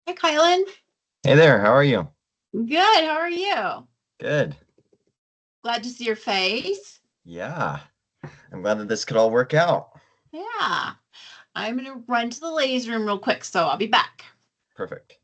Hey, Kylan. Hey there, how are you? Good. How are you? Good. Glad to see your face. Yeah, I'm glad that this could all work out. Yeah. I'm going to run to the ladies' room real quick, so I'll be back. Perfect.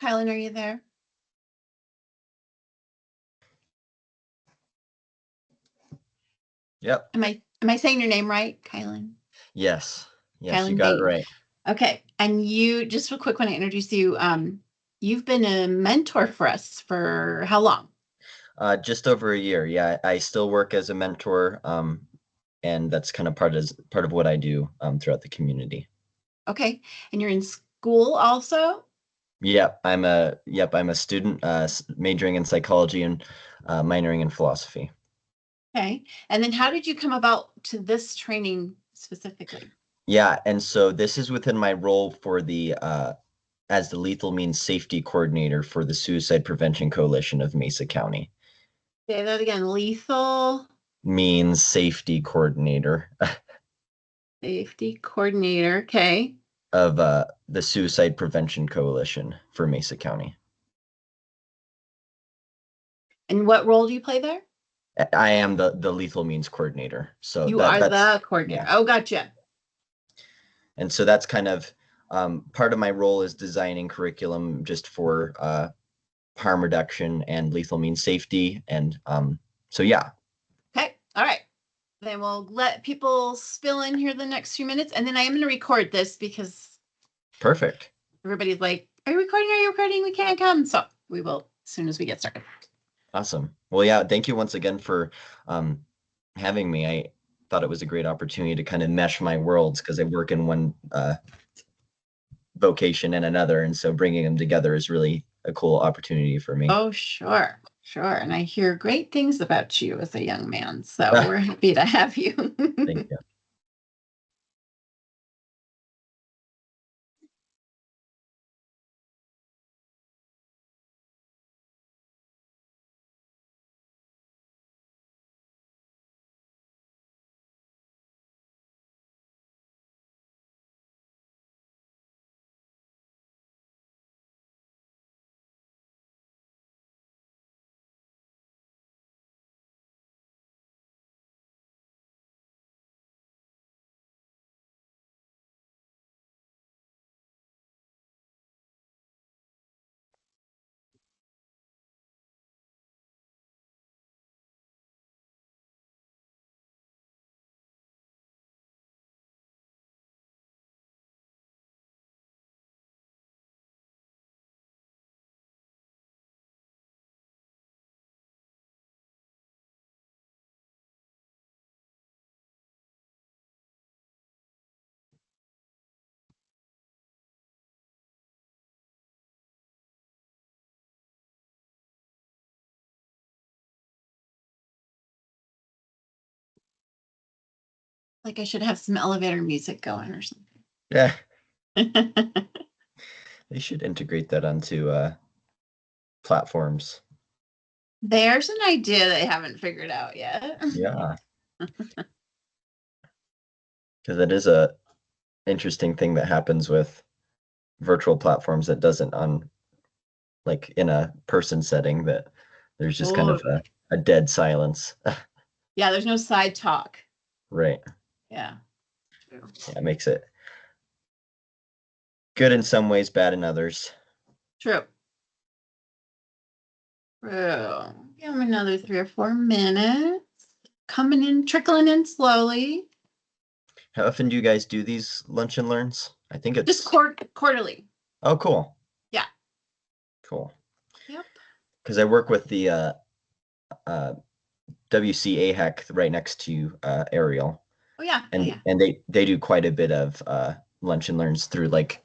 Kylan, are you there? Yep. Am I saying your name right, Kylan? Yes. Yes, you Kylan got it Bates. right. Okay. And you, just real quick when I introduce you, you've been a mentor for us for how long? Just over a year. Yeah, I still work as a mentor, and that's kind of part of what I do throughout the community. Okay. And you're in school also? I'm a student majoring in psychology and minoring in philosophy. Okay. And then how did you come about to this training specifically? Yeah, and so this is within my role for the as the lethal means safety coordinator for the Suicide Prevention Coalition of Mesa County. Say that again. Lethal Means safety coordinator safety coordinator. Okay. of the Suicide Prevention Coalition for Mesa County. And what role do you play there? I am the lethal means coordinator. So You are that's the coordinator. yeah. Oh, gotcha. And so that's kind of part of my role is designing curriculum just for harm reduction and lethal means safety. And so yeah. Okay. All right. Then we'll let people spill in here the next few minutes. And then I am going to record this because Perfect. everybody's like, are you recording? Are you recording? We can't come. So we will as soon as we get started. Awesome. Well, yeah, thank you once again for having me. I thought it was a great opportunity to kind of mesh my worlds because I work in one vocation and another. And so bringing them together is really a cool opportunity for me. Oh, sure. Sure. And I hear great things about you as a young man. So we're happy to have you. Thank you. Like I should have some elevator music going or something. Yeah, they should integrate that onto platforms. There's an idea they haven't figured out yet. Yeah, because it is a interesting thing that happens with virtual platforms that doesn't on like in a person setting that there's just kind Oh, of a dead silence. yeah, there's no side talk. Right. Yeah. True. Yeah, it makes it good in some ways, bad in others. True. True. Give them another 3 or 4 minutes. Coming in, trickling in slowly. How often do you guys do these lunch and learns? I think it's Just quarterly. oh cool. Yeah. Cool. Yep. Because I work with the WCAHEC right next to Ariel. Oh yeah. And Yeah. and they do quite a bit of lunch and learns through like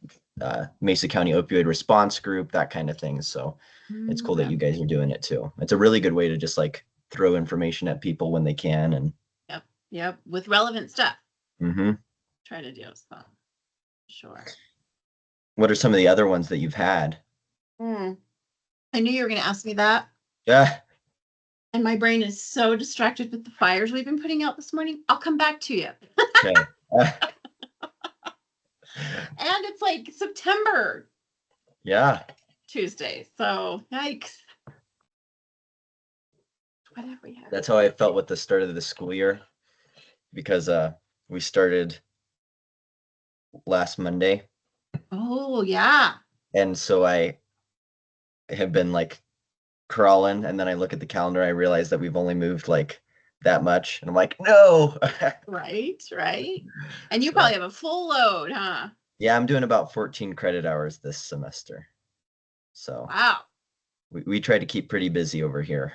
Mesa County Opioid Response Group, that kind of thing. So it's cool that Okay. you guys are doing it too. It's a really good way to just like throw information at people when they can. And Yep. Yep. With relevant stuff. mm-hmm. Try to do so. Sure. What are some of the other ones that you've had? I knew you were going to ask me that. Yeah. And my brain is so distracted with the fires we've been putting out this morning. I'll come back to you. Okay. And it's like September Yeah. Tuesday. So yikes. What have we had? That's how I felt with the start of the school year because we started last Monday. Oh yeah. And so have been like crawling, and then I look at the calendar, I realize that we've only moved like that much, and I'm like, no. Right, right. And you So probably have a full load, huh? yeah, I'm doing about 14 credit hours this semester. So Wow. we try to keep pretty busy over here.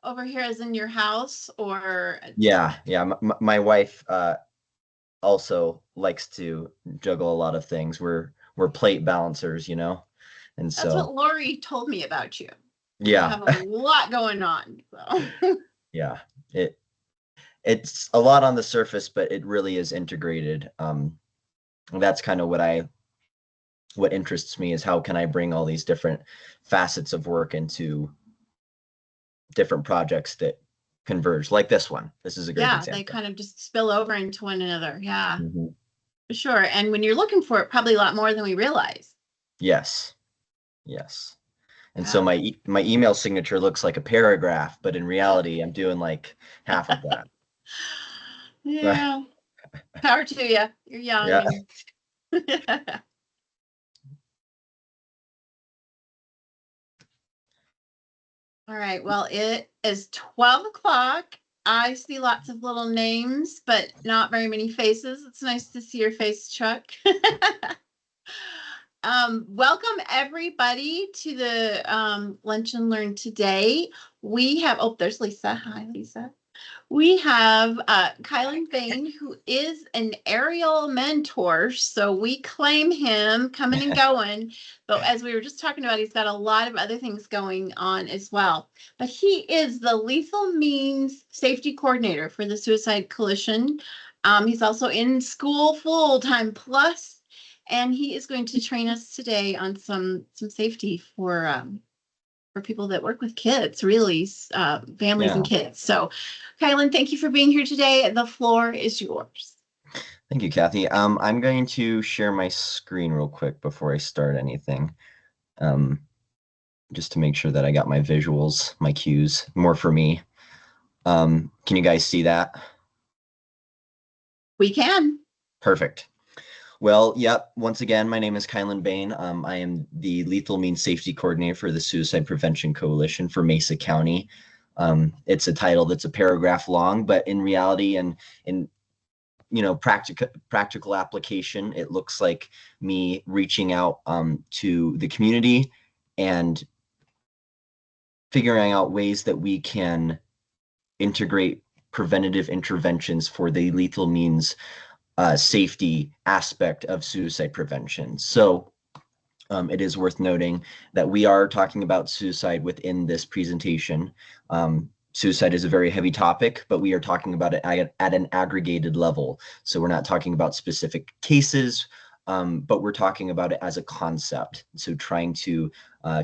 Over here as in your house or Yeah, yeah. My wife also likes to juggle a lot of things. We're plate balancers, you know, and that's so what Lori told me about you. You yeah, have a lot going on. So yeah. It's a lot on the surface, but it really is integrated. That's kind of what interests me is how can I bring all these different facets of work into different projects that converge, like this one. This is a great yeah, they example. kind of just spill over into one another. Yeah, Mhm. for sure. And when you're looking for it, probably a lot more than we realize. Yes, yes. And so Yeah. my email signature looks like a paragraph, but in reality, I'm doing like half of that. Yeah. Power to you. You're young Yeah. and all right. Well, it is 12 o'clock. I see lots of little names, but not very many faces. It's nice to see your face, Chuck. Welcome everybody to the Lunch and Learn today. We have, oh, there's Lisa. Hi, Lisa. We have Kylan Bain, who is an aerial mentor. So we claim him coming and going. But as we were just talking about, he's got a lot of other things going on as well. But he is the lethal means safety coordinator for the Suicide Coalition. He's also in school full time plus, and he is going to train us today on some safety for people that work with kids, really, families and Yeah. kids. So, Kylan, thank you for being here today. The floor is yours. Thank you, Kathy. I'm going to share my screen real quick before I start anything, um, just to make sure that I got my visuals, my cues, more for me. Can you guys see that? We can. Perfect. Well, yep. Once again, my name is Kylan Bain. I am the Lethal Means Safety Coordinator for the Suicide Prevention Coalition for Mesa County. It's a title that's a paragraph long, but in reality and in practical application, it looks like me reaching out to the community and figuring out ways that we can integrate preventative interventions for the lethal means safety aspect of suicide prevention. So it is worth noting that we are talking about suicide within this presentation. Suicide is a very heavy topic, but we are talking about it at an aggregated level. So we're not talking about specific cases, but we're talking about it as a concept. So trying to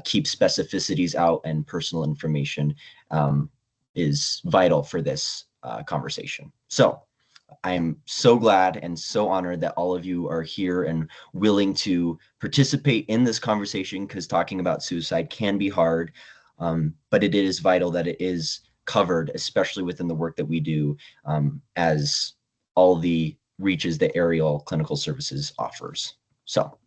keep specificities out and personal information is vital for this conversation. So I'm so glad and so honored that all of you are here and willing to participate in this conversation, because talking about suicide can be hard, but it is vital that it is covered, especially within the work that we do, as all the reaches that Aerial Clinical Services offers. So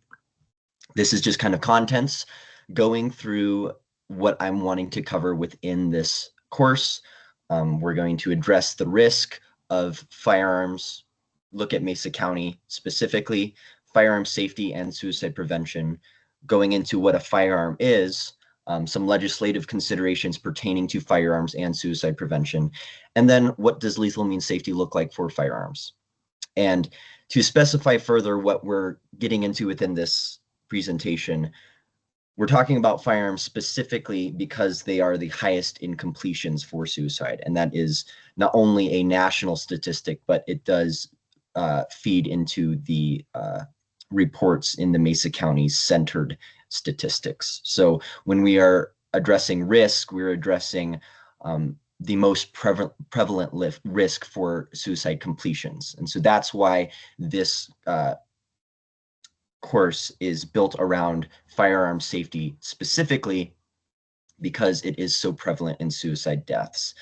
this is just kind of contents going through what I'm wanting to cover within this course. We're going to address the risk of firearms, look at Mesa County specifically, firearm safety and suicide prevention, going into what a firearm is, some legislative considerations pertaining to firearms and suicide prevention, and then what does lethal means safety look like for firearms. And to specify further what we're getting into within this presentation, we're talking about firearms specifically because they are the highest in completions for suicide. And that is not only a national statistic, but it does feed into the reports in the Mesa County centered statistics. So when we are addressing risk, we're addressing the most prevalent risk for suicide completions. And so that's why this course is built around firearm safety specifically, because it is so prevalent in suicide deaths.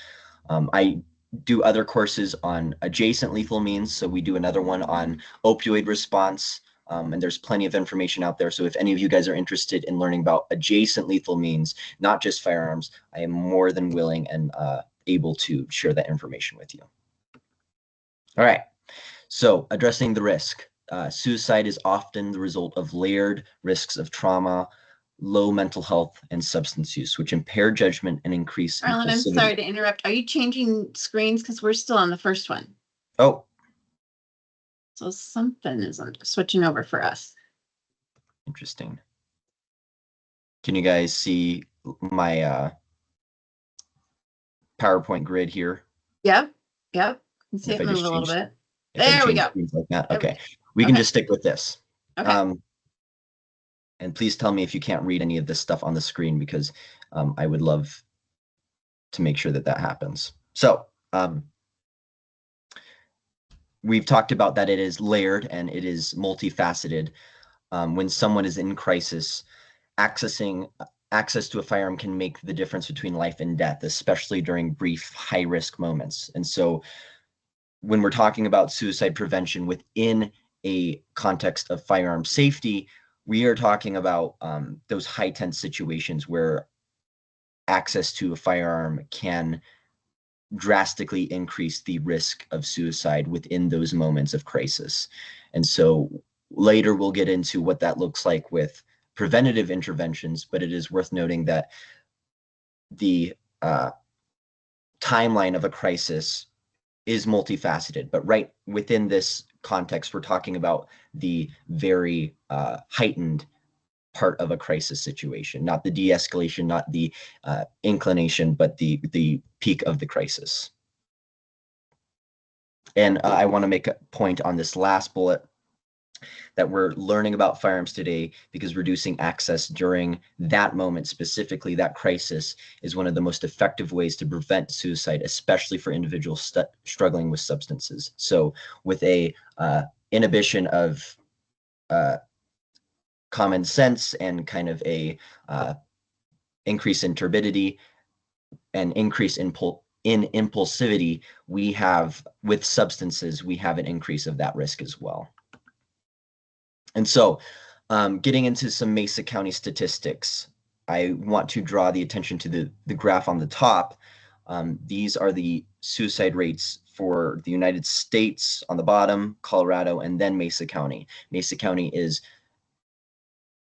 I do other courses on adjacent lethal means. So we do another one on opioid response, And there's plenty of information out there. So if any of you guys are interested in learning about adjacent lethal means, not just firearms, I am more than willing and able to share that information with you. All right, so addressing the risk. Suicide is often the result of layered risks of trauma, low mental health, and substance use, which impair judgment and increase Arlen, I'm impulsivity. sorry to interrupt. Are you changing screens? Because we're still on the first one. Oh. So something is switching over for us. Interesting. Can you guys see my PowerPoint grid here? Yep. You can see If it I move just a little change, bit. if I There we change go. screens like that, There we okay. go. We can Okay. just stick with this. Okay. And please tell me if you can't read any of this stuff on the screen, because I would love to make sure that that happens. So we've talked about that it is layered and it is multifaceted. When someone is in crisis, access to a firearm can make the difference between life and death, especially during brief, high-risk moments. And so when we're talking about suicide prevention within a context of firearm safety, we are talking about those high-tense situations where access to a firearm can drastically increase the risk of suicide within those moments of crisis. And so later we'll get into what that looks like with preventative interventions, but it is worth noting that the timeline of a crisis is multifaceted. But right within this context, we're talking about the very heightened part of a crisis situation, not the de-escalation, not the inclination, but the peak of the crisis. And I want to make a point on this last bullet that we're learning about firearms today because reducing access during that moment, specifically that crisis, is one of the most effective ways to prevent suicide, especially for individuals struggling with substances. So with a inhibition of common sense and kind of a increase in turbidity and increase in impulsivity, we have, with substances, we have an increase of that risk as well. And so getting into some Mesa County statistics, I want to draw the attention to the graph on the top. These are the suicide rates for the United States on the bottom, Colorado, and then Mesa County. Mesa County is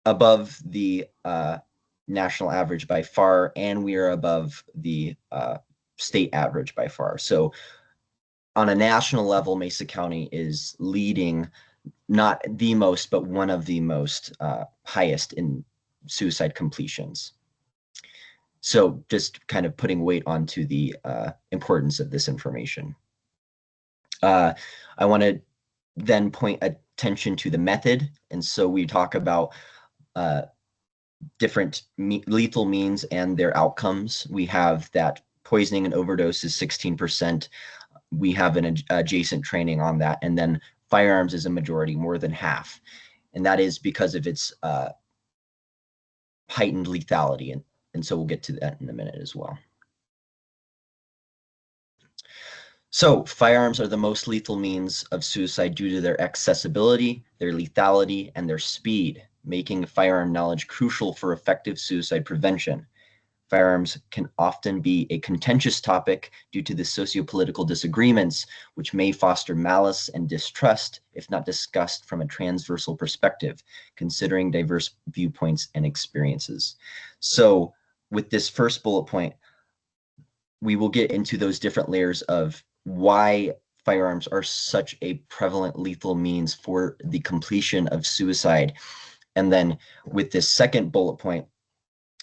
above the national average by far, and we are above the state average by far. So on a national level, Mesa County is leading, not the most, but one of the most highest in suicide completions. So just kind of putting weight onto the importance of this information. I want to then point attention to the method. And so we talk about different lethal means and their outcomes. We have that poisoning and overdose is 16%. We have an adjacent training on that. And then firearms is a majority, more than half. And that is because of its heightened lethality. And so we'll get to that in a minute as well. So firearms are the most lethal means of suicide due to their accessibility, their lethality, and their speed, making firearm knowledge crucial for effective suicide prevention. Firearms can often be a contentious topic due to the socio-political disagreements, which may foster malice and distrust if not discussed from a transversal perspective, considering diverse viewpoints and experiences. So with this first bullet point, we will get into those different layers of why firearms are such a prevalent lethal means for the completion of suicide. And then with this second bullet point,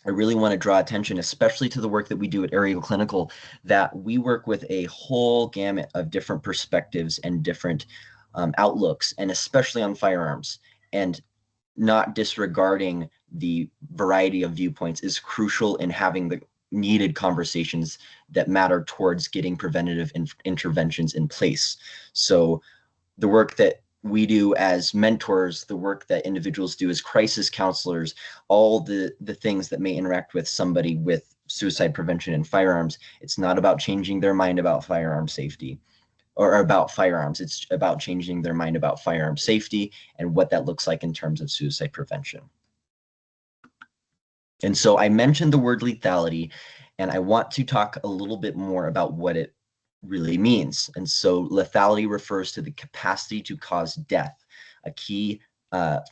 I really want to draw attention, especially to the work that we do at Area Clinical, that we work with a whole gamut of different perspectives and different outlooks, and especially on firearms. And not disregarding the variety of viewpoints is crucial in having the needed conversations that matter towards getting preventative interventions in place. So the work that we do as mentors, the work that individuals do as crisis counselors, all the things that may interact with somebody with suicide prevention and firearms, it's not about changing their mind about firearm safety. or about firearms. It's about changing their mind about firearm safety and what that looks like in terms of suicide prevention. And so I mentioned the word lethality, and I want to talk a little bit more about what it really means. And so lethality refers to the capacity to cause death, a key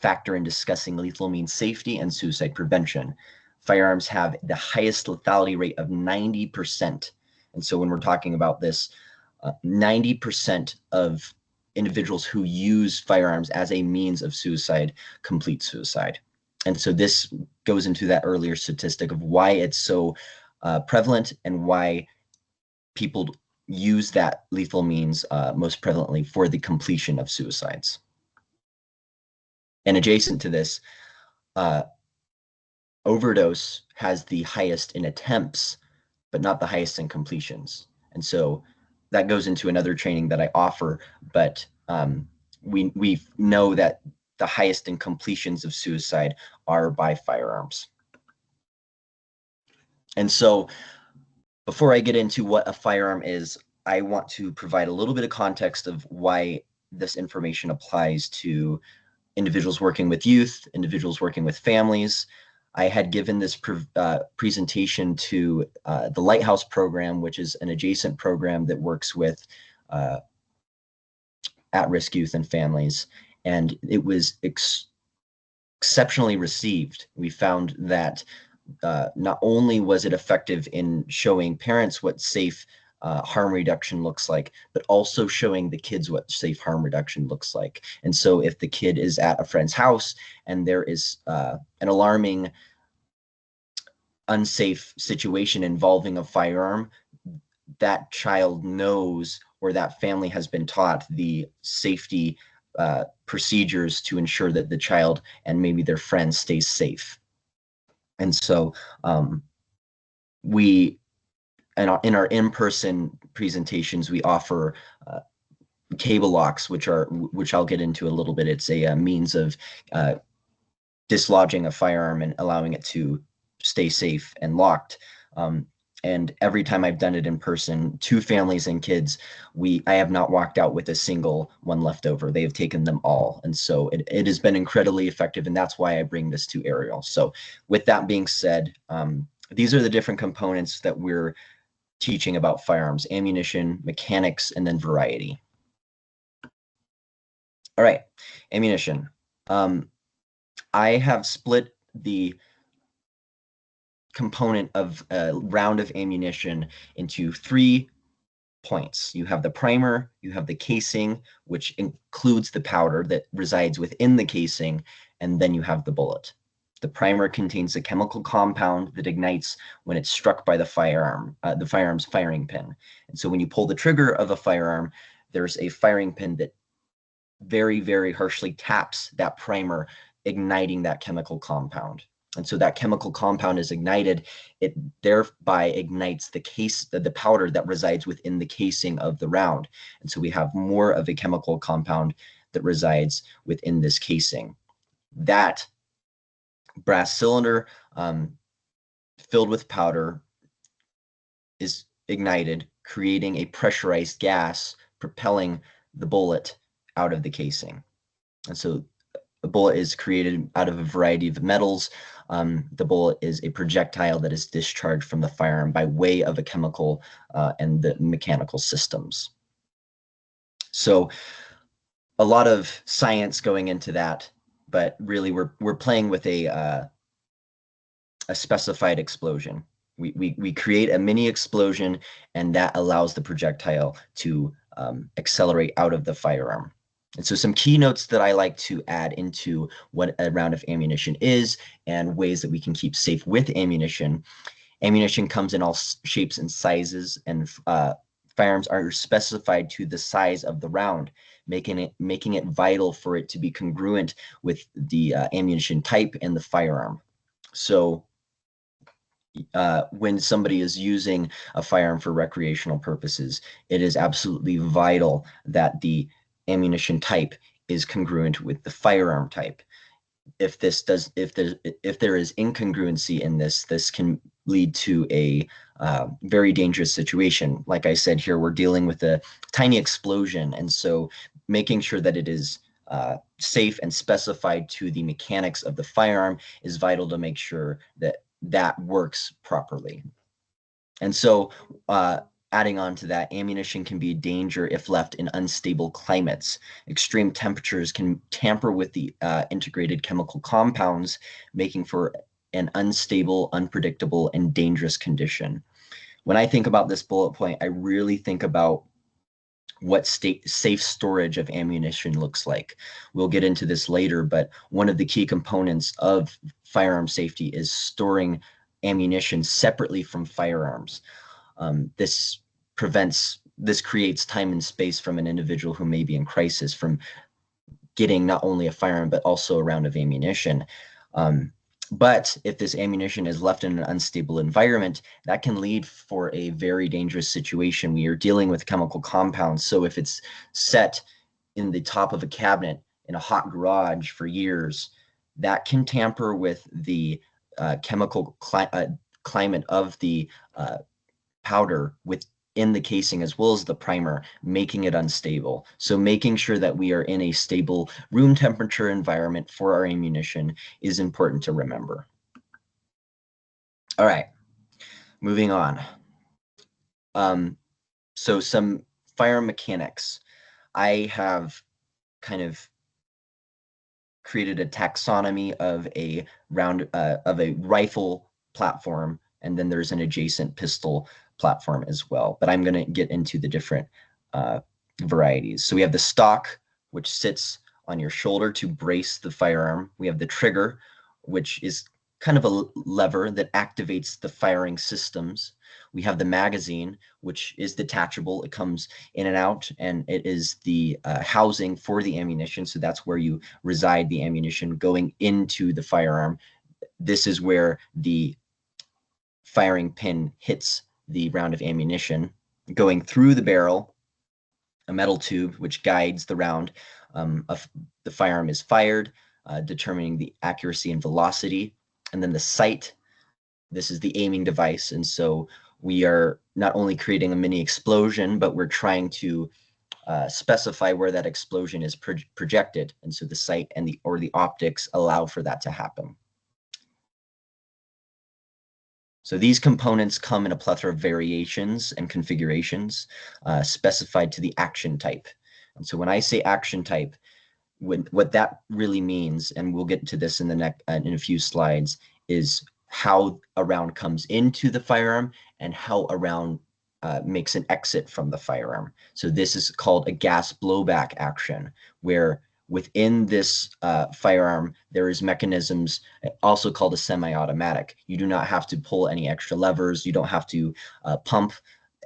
factor in discussing lethal means safety and suicide prevention. Firearms have the highest lethality rate of 90%. And so when we're talking about this, 90% of individuals who use firearms as a means of suicide complete suicide. And so this goes into that earlier statistic of why it's so prevalent and why people use that lethal means most prevalently for the completion of suicides. And adjacent to this, overdose has the highest in attempts, but not the highest in completions. And so that goes into another training that I offer, but we know that the highest in completions of suicide are by firearms. And so before I get into what a firearm is, I want to provide a little bit of context of why this information applies to individuals working with youth, individuals working with families. I had given this presentation to the Lighthouse program, which is an adjacent program that works with at-risk youth and families, and it was exceptionally received. We found that not only was it effective in showing parents what safe harm reduction looks like, but also showing the kids what safe harm reduction looks like. And so if the kid is at a friend's house and there is an alarming, unsafe situation involving a firearm, that child knows, or that family has been taught the safety procedures to ensure that the child and maybe their friends stay safe. And so we, in our in-person presentations, we offer cable locks, which I'll get into a little bit. It's a means of dislodging a firearm and allowing it to stay safe and locked. And every time I've done it in person to families and kids, I have not walked out with a single one left over. They have taken them all. And so it has been incredibly effective. And that's why I bring this to Ariel. So with that being said, these are the different components that we're teaching about firearms: ammunition, mechanics, and then variety. All right, ammunition. I have split the component of a round of ammunition into 3 points. You have the primer, you have the casing, which includes the powder that resides within the casing, and then you have the bullet. The primer contains a chemical compound that ignites when it's struck by the firearm's firing pin. And so when you pull the trigger of a firearm, there's a firing pin that very, very harshly taps that primer, igniting that chemical compound. And so that chemical compound is ignited. It thereby ignites the powder that resides within the casing of the round. And so we have more of a chemical compound that resides within this casing. That brass cylinder filled with powder is ignited, creating a pressurized gas, propelling the bullet out of the casing. And so the bullet is created out of a variety of metals. The bullet is a projectile that is discharged from the firearm by way of a chemical and the mechanical systems. So a lot of science going into that, but really we're playing with a specified explosion. We create a mini explosion, and that allows the projectile to accelerate out of the firearm. And so some keynotes that I like to add into what a round of ammunition is and ways that we can keep safe with ammunition. Ammunition comes in all shapes and sizes, and firearms are specified to the size of the round, making it vital for it to be congruent with the ammunition type and the firearm. So when somebody is using a firearm for recreational purposes, it is absolutely vital that the ammunition type is congruent with the firearm type. If there is incongruency in this can lead to a very dangerous situation. Like I said here, we're dealing with a tiny explosion, and so making sure that it is safe and specified to the mechanics of the firearm is vital to make sure that that works properly. And so adding on to that, ammunition can be a danger if left in unstable climates. Extreme temperatures can tamper with the integrated chemical compounds, making for an unstable, unpredictable, and dangerous condition. When I think about this bullet point, I really think about what safe storage of ammunition looks like. We'll get into this later, but one of the key components of firearm safety is storing ammunition separately from firearms. This creates time and space from an individual who may be in crisis from getting not only a firearm, but also a round of ammunition. But if this ammunition is left in an unstable environment, that can lead for a very dangerous situation. We are dealing with chemical compounds. So if it's set in the top of a cabinet in a hot garage for years, that can tamper with the chemical climate of the powder within the casing as well as the primer, making it unstable. So making sure that we are in a stable room temperature environment for our ammunition is important to remember. All right, moving on. So some firearm mechanics. I have kind of created a taxonomy of a rifle platform, and then there's an adjacent pistol platform as well. But I'm going to get into the different varieties. So we have the stock, which sits on your shoulder to brace the firearm. We have the trigger, which is kind of a lever that activates the firing systems. We have the magazine, which is detachable. It comes in and out, and it is the housing for the ammunition. So that's where you reside the ammunition going into the firearm. This is where the firing pin hits the round of ammunition. Going through the barrel, a metal tube which guides the round of the firearm is fired, determining the accuracy and velocity. And then the sight, this is the aiming device. And so we are not only creating a mini explosion, but we're trying to specify where that explosion is projected. And so the sight and the optics allow for that to happen. So these components come in a plethora of variations and configurations specified to the action type. And so when I say action type, what that really means, and we'll get to this in a few slides, is how a round comes into the firearm and how a round makes an exit from the firearm. So this is called a gas blowback action, where within this firearm, there is mechanisms, also called a semi-automatic. You do not have to pull any extra levers. You don't have to pump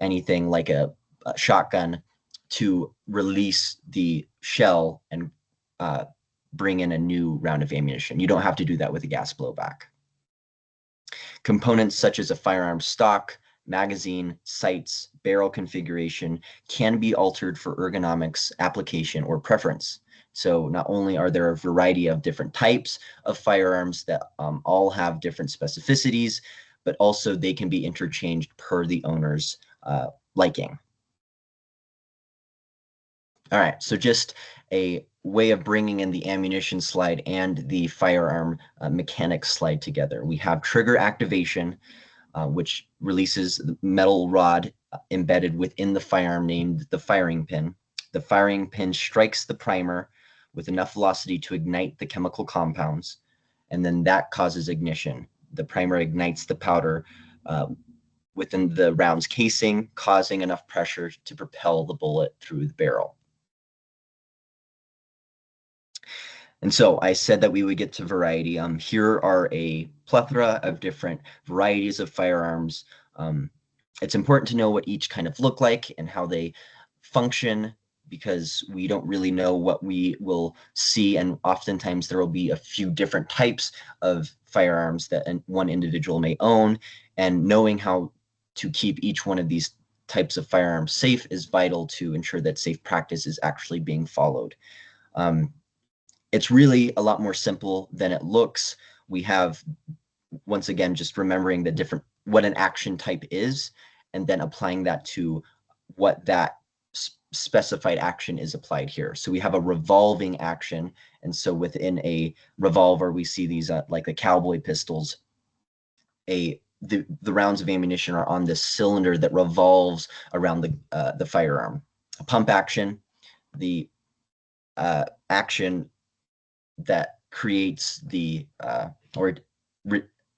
anything like a shotgun to release the shell and bring in a new round of ammunition. You don't have to do that with a gas blowback. Components such as a firearm stock, magazine, sights, barrel configuration can be altered for ergonomics, application, or preference. So not only are there a variety of different types of firearms that all have different specificities, but also they can be interchanged per the owner's liking. All right, so just a way of bringing in the ammunition slide and the firearm mechanics slide together. We have trigger activation, which releases the metal rod embedded within the firearm named the firing pin. The firing pin strikes the primer with enough velocity to ignite the chemical compounds, and then that causes ignition. The primer ignites the powder within the round's casing, causing enough pressure to propel the bullet through the barrel. And so I said that we would get to variety. Here are a plethora of different varieties of firearms. It's important to know what each kind of look like and how they function, because we don't really know what we will see. And oftentimes there will be a few different types of firearms that one individual may own. And knowing how to keep each one of these types of firearms safe is vital to ensure that safe practice is actually being followed. It's really a lot more simple than it looks. We have, once again, just remembering the different what an action type is, and then applying that to what that specified action is applied here. So we have a revolving action. And so within a revolver, we see these like the cowboy pistols, the rounds of ammunition are on this cylinder that revolves around the firearm. A pump action, the action that creates or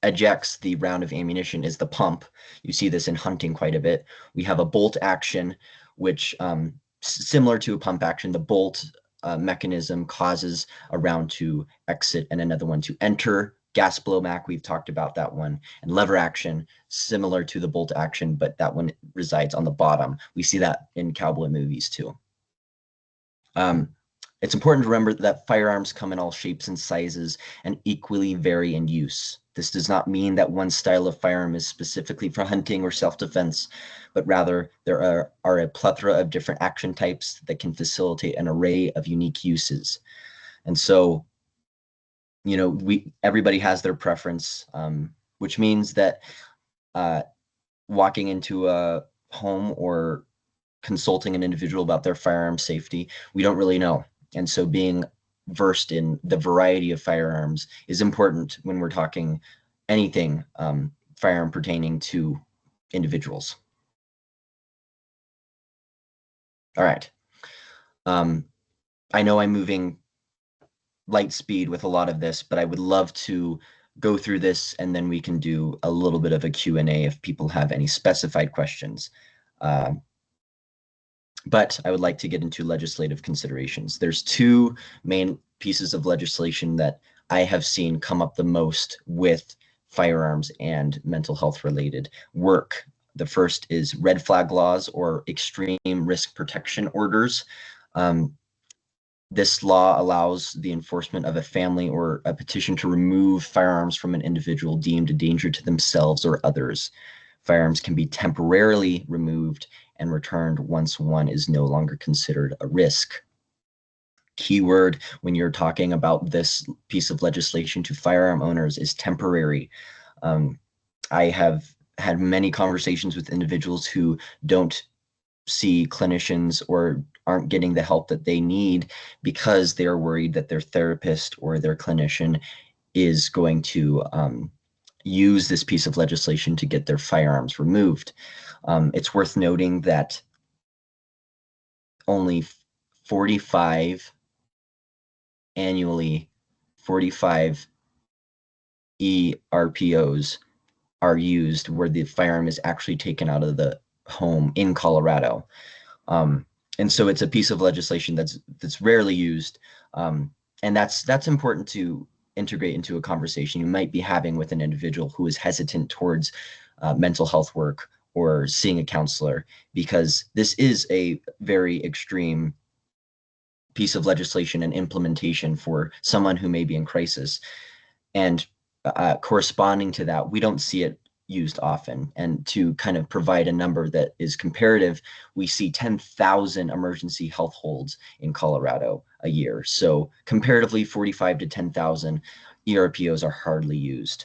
ejects the round of ammunition is the pump. You see this in hunting quite a bit. We have a bolt action, which similar to a pump action, the bolt mechanism causes a round to exit and another one to enter. Gas blowback, we've talked about that one. And lever action, similar to the bolt action, but that one resides on the bottom. We see that in cowboy movies too. It's important to remember that firearms come in all shapes and sizes and equally vary in use. This does not mean that one style of firearm is specifically for hunting or self-defense, but rather there are a plethora of different action types that can facilitate an array of unique uses. And so, you know, everybody has their preference, which means that walking into a home or consulting an individual about their firearm safety, we don't really know. And so being versed in the variety of firearms is important when we're talking anything firearm pertaining to individuals. All right. I know I'm moving light speed with a lot of this, but I would love to go through this and then we can do a little bit of a Q&A if people have any specified questions. But I would like to get into legislative considerations. There's two main pieces of legislation that I have seen come up the most with firearms and mental health related work. The first is red flag laws or extreme risk protection orders. This law allows the enforcement of a family or a petition to remove firearms from an individual deemed a danger to themselves or others. Firearms can be temporarily removed and returned once one is no longer considered a risk. Keyword when you're talking about this piece of legislation to firearm owners is temporary. I have had many conversations with individuals who don't see clinicians or aren't getting the help that they need because they're worried that their therapist or their clinician is going to use this piece of legislation to get their firearms removed. It's worth noting that only 45 ERPOs are used where the firearm is actually taken out of the home in Colorado. And so it's a piece of legislation that's rarely used. And that's important to integrate into a conversation you might be having with an individual who is hesitant towards mental health work or seeing a counselor, because this is a very extreme piece of legislation and implementation for someone who may be in crisis. And corresponding to that, we don't see it used often. And to kind of provide a number that is comparative, we see 10,000 emergency health holds in Colorado a year. So comparatively, 45 to 10,000 ERPOs are hardly used.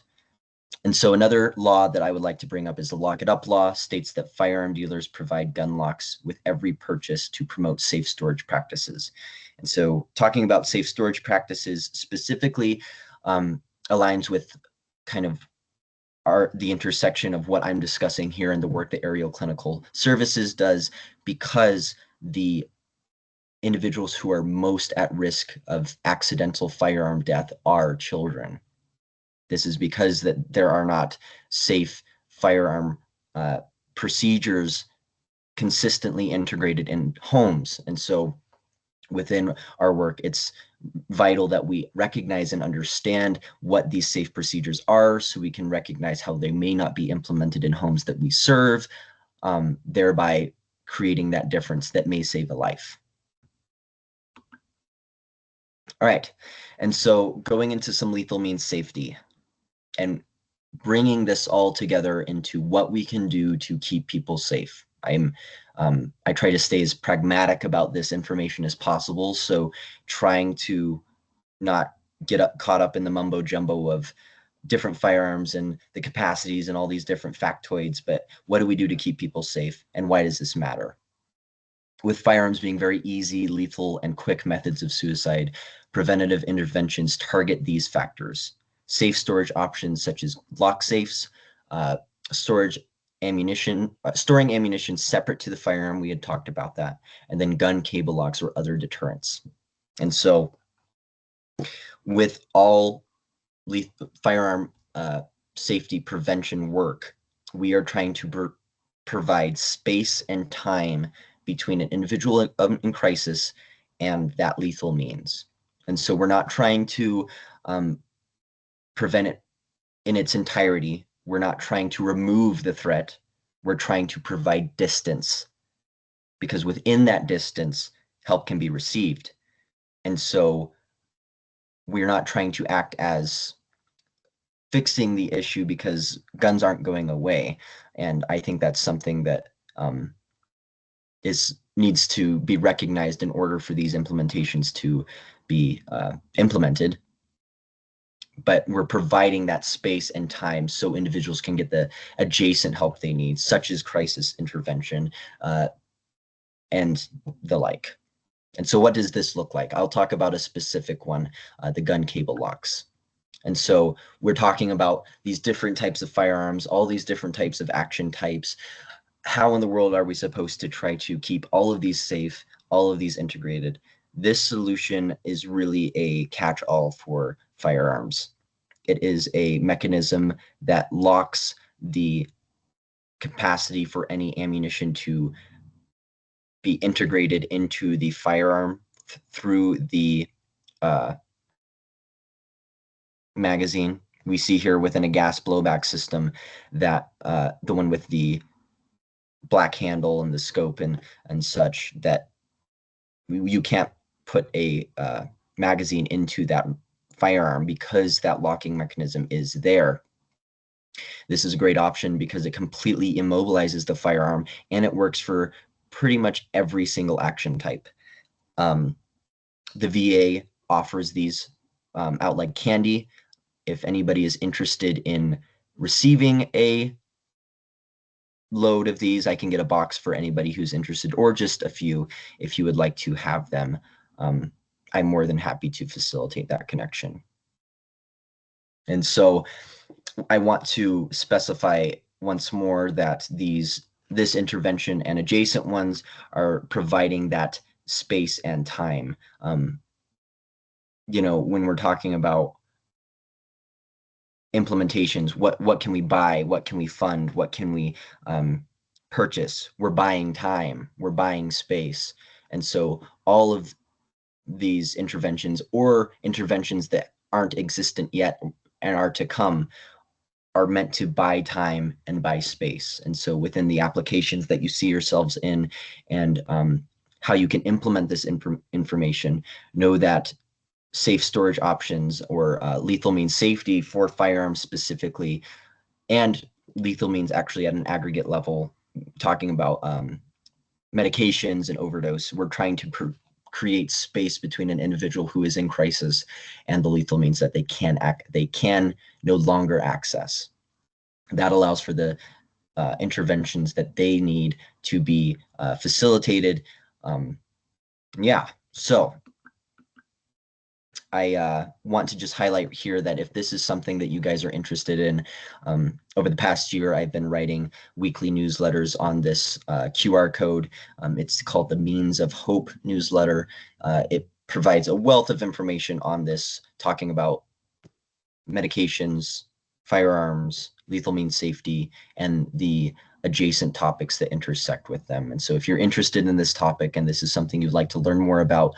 And so another law that I would like to bring up is the Lock It Up law, states that firearm dealers provide gun locks with every purchase to promote safe storage practices. And so talking about safe storage practices specifically aligns with kind of the intersection of what I'm discussing here and the work that Aerial Clinical Services does, because the individuals who are most at risk of accidental firearm death are children. This is because that there are not safe firearm procedures consistently integrated in homes. And so within our work, it's vital that we recognize and understand what these safe procedures are so we can recognize how they may not be implemented in homes that we serve, thereby creating that difference that may save a life. All right, and so going into some lethal means safety and bringing this all together into what we can do to keep people safe. I try to stay as pragmatic about this information as possible. So trying to not get caught up in the mumbo jumbo of different firearms and the capacities and all these different factoids, but what do we do to keep people safe, and why does this matter? With firearms being very easy, lethal, and quick methods of suicide, preventative interventions target these factors. Safe storage options such as lock safes, uh, storage ammunition, storing ammunition separate to the firearm, we had talked about that, and then gun cable locks or other deterrents. And so with all firearm safety prevention work, we are trying to provide space and time between an individual in crisis and that lethal means. And so we're not trying to prevent it in its entirety. We're not trying to remove the threat. We're trying to provide distance, because within that distance, help can be received. And so we're not trying to act as fixing the issue, because guns aren't going away. And I think that's something that needs to be recognized in order for these implementations to be implemented. But we're providing that space and time so individuals can get the adjacent help they need, such as crisis intervention and the like. And so what does this look like? I'll talk about a specific one, the gun cable locks. And so we're talking about these different types of firearms, all these different types of action types. How in the world are we supposed to try to keep all of these safe, all of these integrated? This solution is really a catch-all for firearms. It is a mechanism that locks the capacity for any ammunition to be integrated into the firearm through the magazine. We see here within a gas blowback system that the one with the black handle and the scope and such, that you can't put a magazine into that firearm because that locking mechanism is there. This is a great option because it completely immobilizes the firearm, and it works for pretty much every single action type. The VA offers these out like candy. If anybody is interested in receiving a load of these, I can get a box for anybody who's interested, or just a few if you would like to have them. I'm more than happy to facilitate that connection. And so I want to specify once more that this intervention and adjacent ones are providing that space and time. When we're talking about implementations, what can we buy, what can we fund, what can we purchase? We're buying time, we're buying space. And so all of these interventions, or interventions that aren't existent yet and are to come, are meant to buy time and buy space. And so within the applications that you see yourselves in, and how you can implement this information, know that safe storage options, or lethal means safety for firearms specifically, and lethal means actually at an aggregate level, talking about medications and overdose. We're trying to create space between an individual who is in crisis and the lethal means that they can no longer access. That allows for the interventions that they need to be facilitated. Yeah, so I want to just highlight here that if this is something that you guys are interested in, over the past year, I've been writing weekly newsletters on this QR code. It's called the Means of Hope newsletter. It provides a wealth of information on this, talking about medications, firearms, lethal means safety, and the adjacent topics that intersect with them. And so if you're interested in this topic and this is something you'd like to learn more about,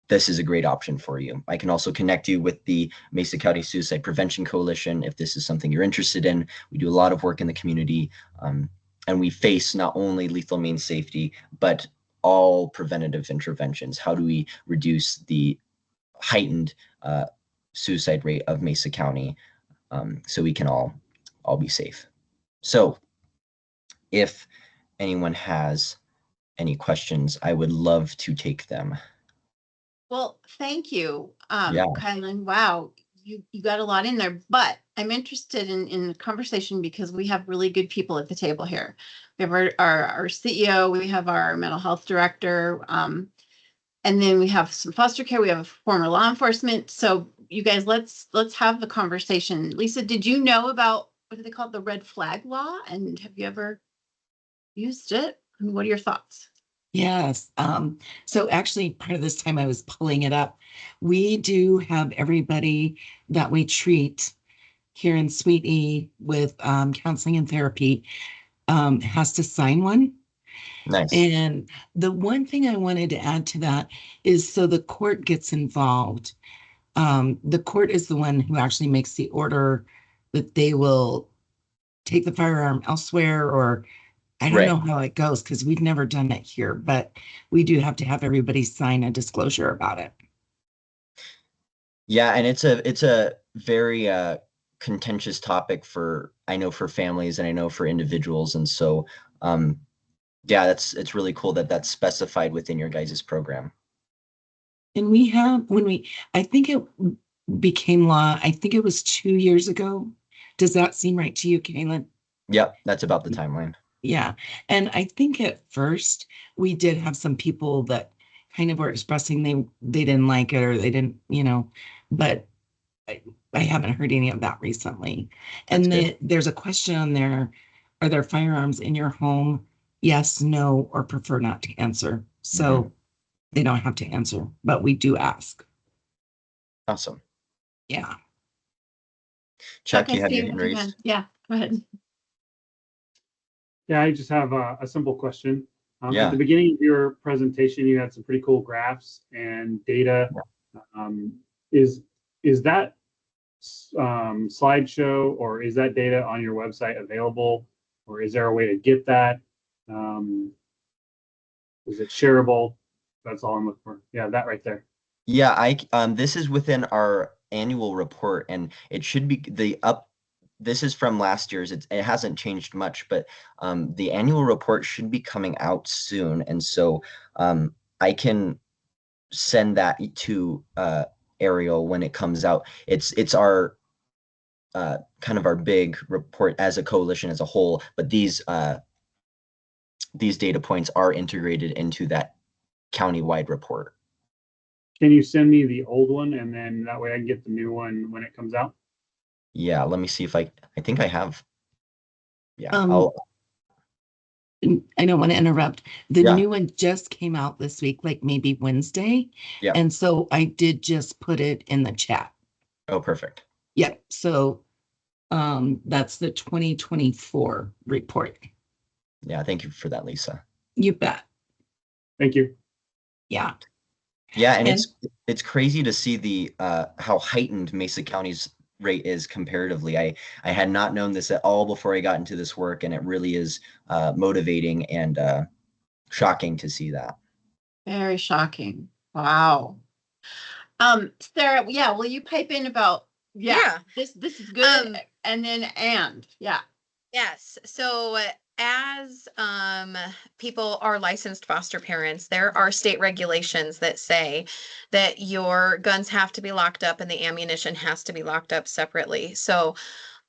this is a great option for you. I can also connect you with the Mesa County Suicide Prevention Coalition if this is something you're interested in. We do a lot of work in the community, and we face not only lethal means safety, but all preventative interventions. How do we reduce the heightened suicide rate of Mesa County, so we can all be safe? So if anyone has any questions, I would love to take them. Well, thank you, Yeah. Kylan. Wow, you got a lot in there, but I'm interested in the conversation because we have really good people at the table here. We have our CEO, we have our mental health director, and then we have some foster care, we have former law enforcement. So you guys, let's have the conversation. Lisa, did you know about, what do they call it, the red flag law? And have you ever used it? And what are your thoughts? Yes. So actually part of this time I was pulling it up. We do have everybody that we treat here in Suite E with counseling and therapy has to sign one. Nice. And the one thing I wanted to add to that is so the court gets involved. The court is the one who actually makes the order that they will take the firearm elsewhere, or I don't Right. know how it goes because we've never done it here, but we do have to have everybody sign a disclosure about it. Yeah, and it's a very contentious topic for, I know, for families, and I know for individuals. And so yeah, it's really cool that that's specified within your guys' program. And we have, I think it became law, I think it was 2 years ago. Does that seem right to you, Kaylin? Yep, that's about the timeline. Yeah. And I think at first we did have some people that kind of were expressing they didn't like it or they didn't, but I, I haven't heard any of that recently. That's And good. there's a question on there. Are there firearms in your home? Yes, no, or prefer not to answer. Hmm. So they don't have to answer, but we do ask. Awesome. Yeah. Chuck, Chuck, I you have see your you hand with your raised? hand. Yeah, go ahead. Yeah, I just have a simple question. At the Yeah. beginning of your presentation, you had some pretty cool graphs and data. Um, is is that slideshow or is that data on your website available, or is there a way to get that? Um, is it shareable? That's all I'm looking for. Yeah, that right there. Yeah, this is within our annual report, and it should be this is from last year's. It hasn't changed much, but the annual report should be coming out soon. And so I can send that to Ariel when it comes out. It's our kind of our big report as a coalition as a whole, but these data points are integrated into that countywide report. Can you send me the old one, and then that way I can get the new one when it comes out? Yeah, let me see if I think I have. Yeah, Um, I'll I don't want to interrupt. The yeah, new one just came out this week, like maybe Wednesday. yeah. And so I did just put it in the chat. Oh, perfect. Yep. So that's the 2024 report. Yeah, thank you for that, Lisa. You bet. Thank you. Yeah. Yeah, and And it's crazy to see the how heightened Mesa County's rate is comparatively. I had not known this at all before I got into this work, and it really is motivating and shocking to see that. Very shocking. Wow. Sarah, yeah, will you pipe in about, yeah, Yeah. this is good. Um, And then, yeah. yes. So as people are licensed foster parents, there are state regulations that say that your guns have to be locked up and the ammunition has to be locked up separately. So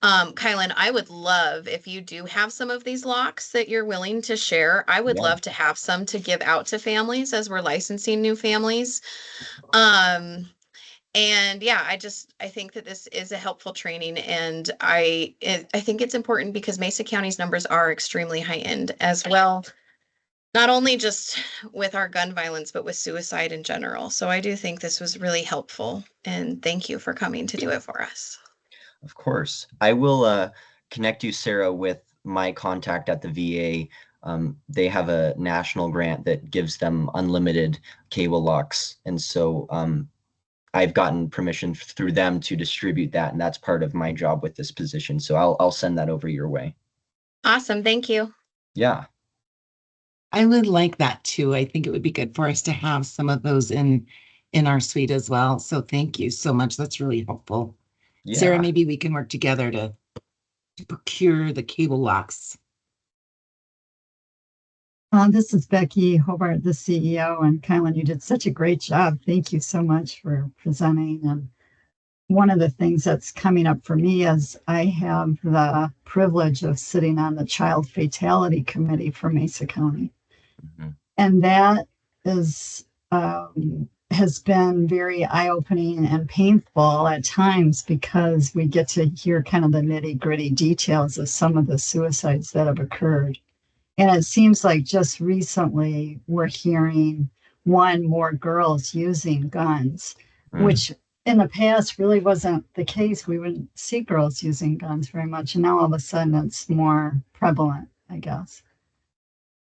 Kylan, I would love if you do have some of these locks that you're willing to share. I would Yeah. love to have some to give out to families as we're licensing new families. Um, And yeah, I think that this is a helpful training, and I think it's important because Mesa County's numbers are extremely high end as well, not only just with our gun violence, but with suicide in general. So I do think this was really helpful, and thank you for coming to do it for us. Of course. I will connect you, Sarah, with my contact at the VA. They have a national grant that gives them unlimited cable locks. And so I've gotten permission through them to distribute that, and that's part of my job with this position. So I'll send that over your way. Awesome. Thank you. Yeah. I would like that too. I think it would be good for us to have some of those in our suite as well. So thank you so much. That's really helpful. Sarah, Yeah. maybe we can work together to procure the cable locks. This is Becky Hobart, the CEO, and Kylan, you did such a great job. Thank you so much for presenting. And one of the things that's coming up for me is I have the privilege of sitting on the Child Fatality Committee for Mesa County. Mhm. And that is has been very eye-opening and painful at times because we get to hear kind of the nitty-gritty details of some of the suicides that have occurred. And it seems like just recently we're hearing more girls using guns, Mm. which in the past really wasn't the case. We wouldn't see girls using guns very much. And now all of a sudden it's more prevalent, I guess.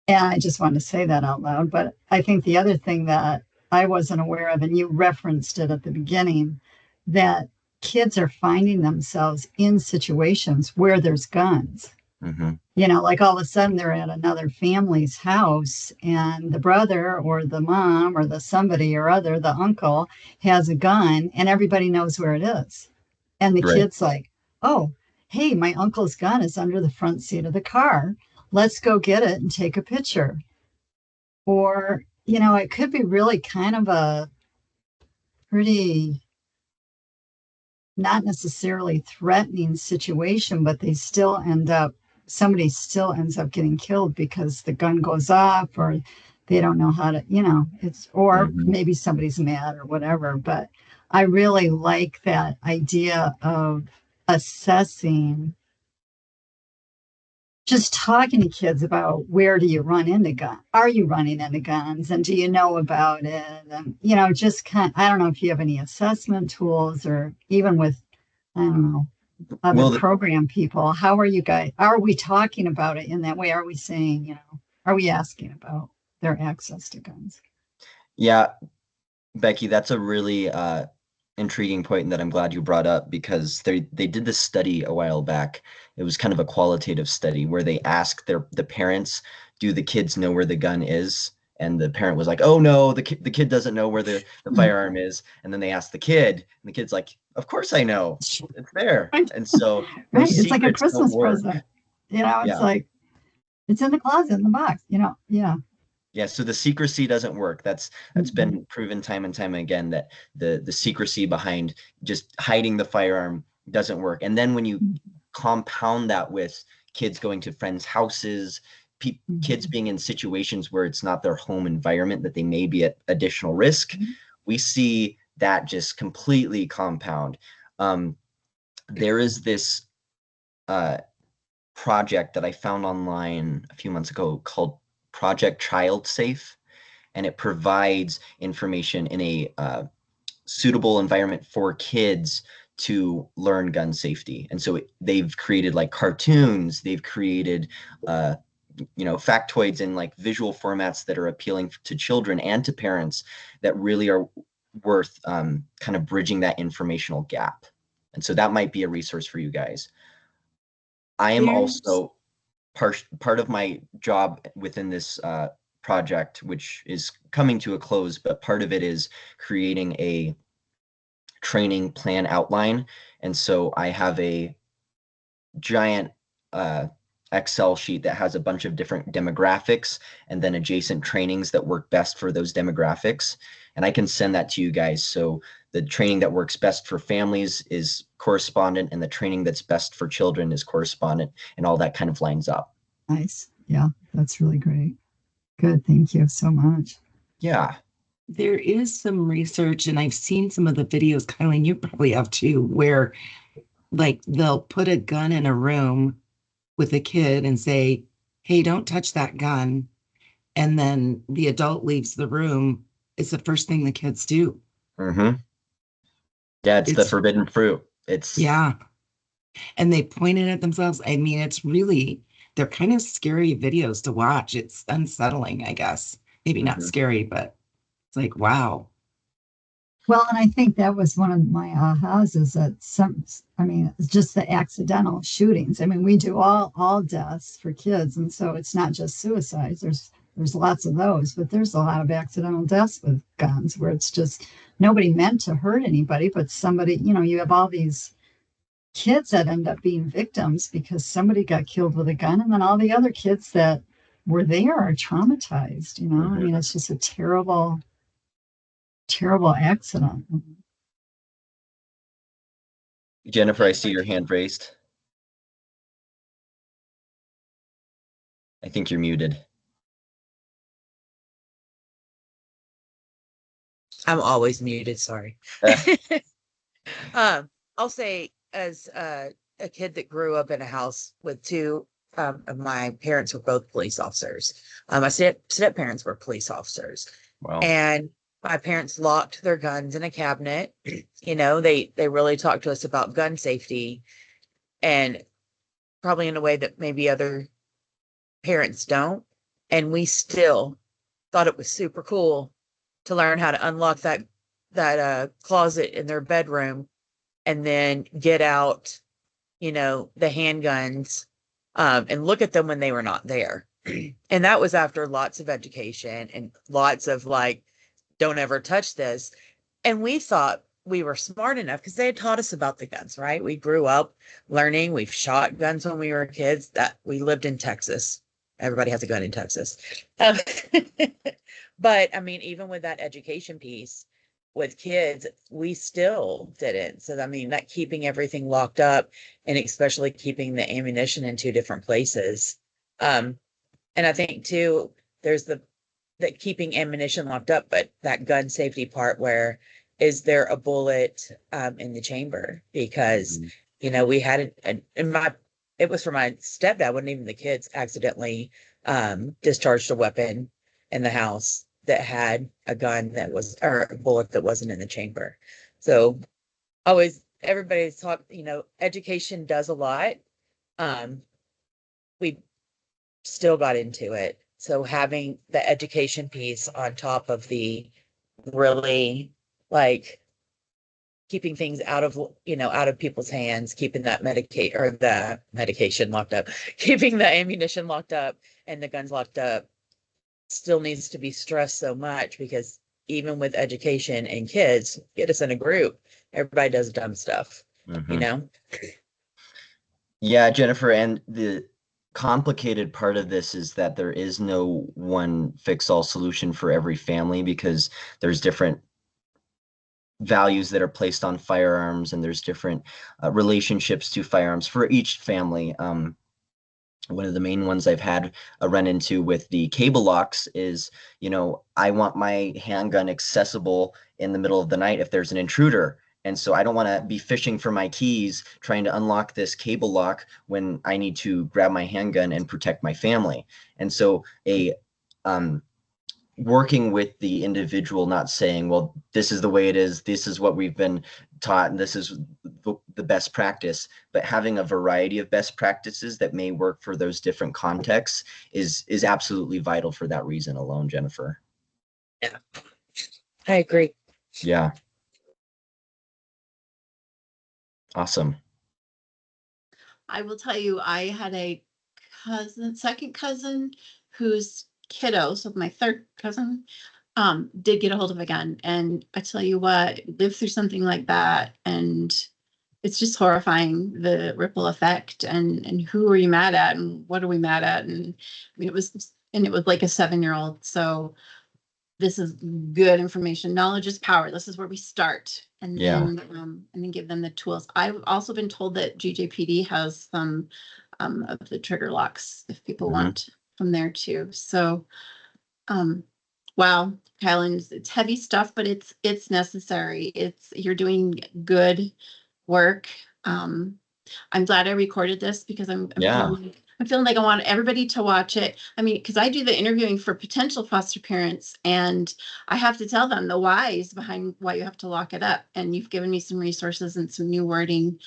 And I just wanted to say that out loud. But I think the other thing that I wasn't aware of, and you referenced it at the beginning, that kids are finding themselves in situations where there's guns. Mm-hmm. Like all of a sudden they're at another family's house and the brother or the mom or the somebody or other, the uncle has a gun and everybody knows where it is. And the Right. kid's like, oh, hey, my uncle's gun is under the front seat of the car. Let's go get it and take a picture. Or, it could be really kind of a pretty not necessarily threatening situation, but somebody still ends up getting killed because the gun goes off or they don't know how to, or Mm-hmm. maybe somebody's mad or whatever. But I really like that idea of assessing, just talking to kids about where do you run into guns? Are you running into guns? And do you know about it? And, just I don't know if you have any assessment tools or even with, I don't know, other Well, program people. How are you guys? Are we talking about it in that way? Are we saying, are we asking about their access to guns? yeah, Becky, that's a really intriguing point that I'm glad you brought up because they did this study a while back. It was kind of a qualitative study where they asked the parents, "Do the kids know where the gun is?" And the parent was like, "Oh no, the kid doesn't know where the firearm is." And then they asked the kid, and the kid's like, "Of course I know, it's there." Right. And so Right. those It's like a secrets don't Christmas work. present. It's Yeah. like, it's in the closet in the box, Yeah. Yeah, so the secrecy doesn't work. That's Mhm. been proven time and time again that the secrecy behind just hiding the firearm doesn't work. And then when you compound that with kids going to friends' houses, kids Mhm. being in situations where it's not their home environment, that they may be at additional risk, we see that just completely compound. There is this project that I found online a few months ago called Project Child Safe, and it provides information in a suitable environment for kids to learn gun safety. And so they've created like cartoons, they've created factoids in like visual formats that are appealing to children and to parents that really are worth kind of bridging that informational gap. And so that might be a resource for you guys. I am There's also part of my job within this project, which is coming to a close, but part of it is creating a training plan outline. And so I have a giant Excel sheet that has a bunch of different demographics and then adjacent trainings that work best for those demographics. And I can send that to you guys. So the training that works best for families is correspondent, and the training that's best for children is correspondent, and all that kind of lines up. Nice. Yeah, that's really great. Good. Thank you so much. Yeah. there is some research, and I've seen some of the videos, Kylie, you probably have too, where like they'll put a gun in a room with a kid and say, "Hey, don't touch that gun." And then the adult leaves the room. It's the first thing the kids do. Mm-hmm. Yeah, it's the It's, forbidden fruit. It's yeah. And they point it at themselves. I mean, they're kind of scary videos to watch. It's unsettling, I guess. Maybe not mhm, scary, but it's like, wow. Well, and I think that was one of my ahas is that it's just the accidental shootings. I mean, we do all deaths for kids, and so it's not just suicides. There's lots of those, but there's a lot of accidental deaths with guns where it's just nobody meant to hurt anybody, but somebody, you have all these kids that end up being victims because somebody got killed with a gun, and then all the other kids that were there are traumatized. I mean, mhm. it's just a terrible, terrible accident. Jennifer, I see your hand raised. I think you're muted. I'm always muted, sorry. I'll say, as a kid that grew up in a house with two of my parents were both police officers. My step-parents were police officers. Wow. And my parents locked their guns in a cabinet. You know, they really talked to us about gun safety, and probably in a way that maybe other parents don't. And we still thought it was super cool to learn how to unlock that closet in their bedroom and then get out, you know, the handguns, and look at them when they were not there. And that was after lots of education and lots of like, don't ever touch this. And we thought we were smart enough because they had taught us about the guns, right? We grew up learning. We've shot guns when we were kids. That we lived in Texas. Everybody has a gun in Texas. Um, but I mean, even with that education piece with kids, we still didn't. So I mean, that keeping everything locked up and especially keeping the ammunition in two different places. And I think too, there's that keeping ammunition locked up, but that gun safety part where is there a bullet in the chamber? Because, you know, we had it was for my stepdad, wasn't even the kids accidentally discharged a weapon in the house that had a gun that was, or a bullet that wasn't in the chamber. So always, everybody's taught, you know, education does a lot. We still got into it. So having the education piece on top of the really like keeping things out of, you know, out of people's hands, keeping that the medication locked up, keeping the ammunition locked up and the guns locked up still needs to be stressed so much, because even with education and kids, get us in a group, everybody does dumb stuff, you know? Yeah, Jennifer, and the complicated part of this is that there is no one fix-all solution for every family, because there's different values that are placed on firearms, and there's different relationships to firearms for each family. One of the main ones I've had a run into with the cable locks is, you know, I want my handgun accessible in the middle of the night if there's an intruder. And so I don't want to be fishing for my keys, trying to unlock this cable lock when I need to grab my handgun and protect my family. And so working with the individual, not saying, well, this is the way it is, this is what we've been taught, and this is the best practice, but having a variety of best practices that may work for those different contexts is absolutely vital for that reason alone, Jennifer. Yeah, I agree. Yeah. Awesome. I will tell you, I had a second cousin, whose kiddo, so my third cousin, did get a hold of a gun. And I tell you what, lived through something like that, and it's just horrifying, the ripple effect, and who are you mad at, and what are we mad at? And I mean, it was like a 7-year-old. So this is good information. Knowledge is power. This is where we start, and then give them the tools. I've also been told that GJPD has some of the trigger locks if people want from there too. So, wow, Kylan, it's heavy stuff, but it's necessary. You're doing good work. I'm glad I recorded this because I'm feeling like I want everybody to watch it. I mean, because I do the interviewing for potential foster parents, and I have to tell them the whys behind why you have to lock it up. And you've given me some resources and some new wording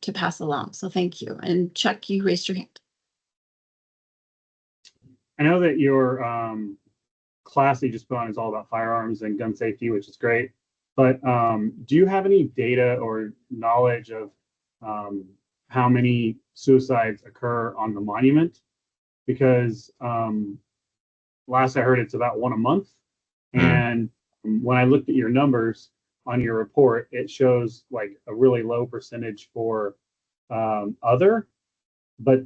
to pass along. So thank you. And Chuck, you raised your hand. I know that your class that you just put on is all about firearms and gun safety, which is great. But do you have any data or knowledge of how many suicides occur on the monument? Because last I heard, it's about one a month. And when I looked at your numbers on your report, it shows like a really low percentage for other, but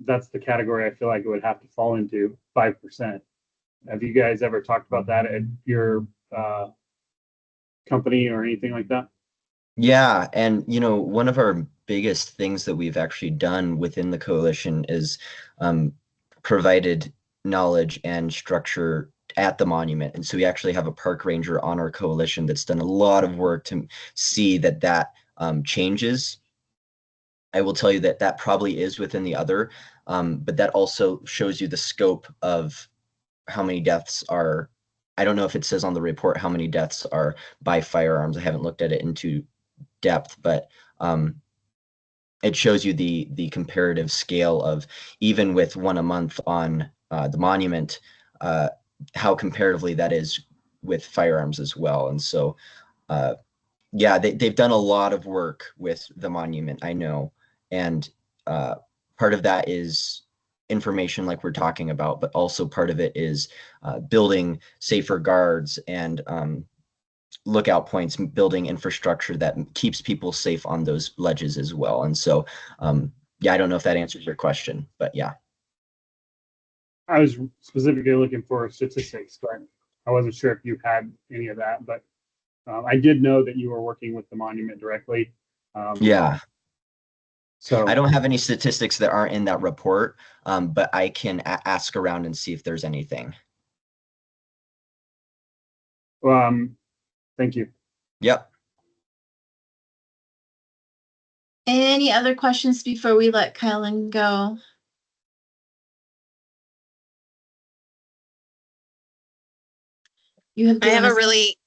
that's the category I feel like it would have to fall into, 5%. Have you guys ever talked about that at your company or anything like that? Yeah, and one of our biggest things that we've actually done within the coalition is um, provided knowledge and structure at the monument. And so we actually have a park ranger on our coalition that's done a lot of work to see that changes. I will tell you that that probably is within the other, but that also shows you the scope of how many deaths are. I don't know if it says on the report how many deaths are by firearms. I haven't looked at it into depth, but it shows you the comparative scale of, even with one a month on the monument, how comparatively that is with firearms as well. And so, yeah, they've done a lot of work with the monument, I know. And part of that is information like we're talking about, but also part of it is building safer guards and lookout points, building infrastructure that keeps people safe on those ledges as well. And so, yeah, I don't know if that answers your question, but yeah. I was specifically looking for statistics, but I wasn't sure if you had any of that. But I did know that you were working with the monument directly. Yeah. So I don't have any statistics that aren't in that report, but I can ask around and see if there's anything. thank you. Yep. Any other questions before we let Kylan go? You have I have given a us. really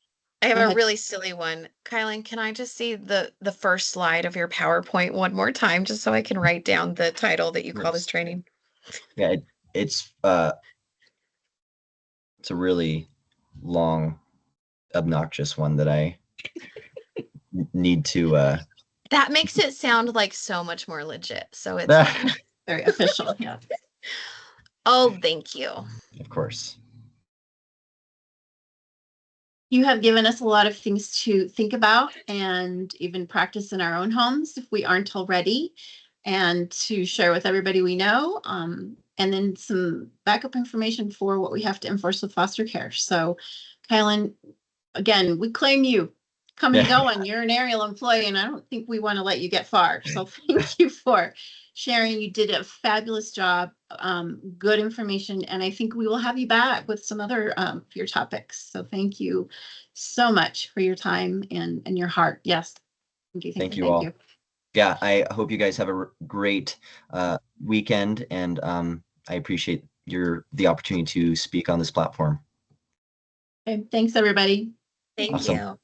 I have Go a ahead. really silly one. Kylan, can I just see the first slide of your PowerPoint one more time, just so I can write down the title that you call this training? Yeah, it's a really long, obnoxious one that I need to That makes it sound like so much more legit. So it's fine. Very official. Yeah. Oh, thank you. Of course. You have given us a lot of things to think about and even practice in our own homes if we aren't already, and to share with everybody we know. And then some backup information for what we have to enforce with foster care. So, Kylan, again, we claim you. Come and go, and you're an aerial employee, and I don't think we want to let you get far. So thank you for sharing. You did a fabulous job, good information, and I think we will have you back with some other your topics. So thank you so much for your time and your heart. Yes. Thank you all. Yeah, I hope you guys have a great weekend, and I appreciate the opportunity to speak on this platform. Okay, thanks, everybody. Thank Awesome. you.